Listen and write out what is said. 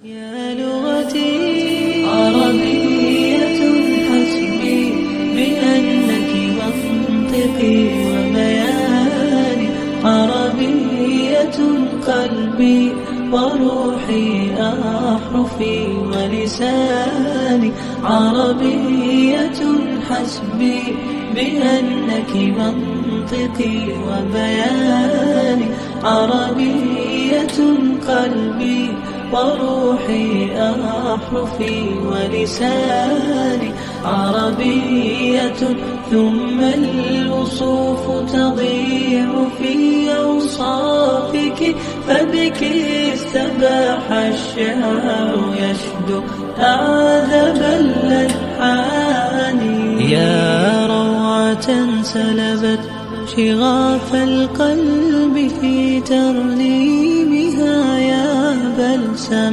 يا لغتي عربية حسبي بأنك منطقي وبياني، عربية قلبي وروحي أحرفي ولساني، عربية حسبي بأنك منطقي وبياني، عربية قلبي وروحي أحرفي ولساني، عربية ثم الوصوف تضيع في أوصافك، فبك استباح الشعر يشدو أعذب الألحان. يا روعة سلبت شغاف القلب في ترنيمها، يا بلسما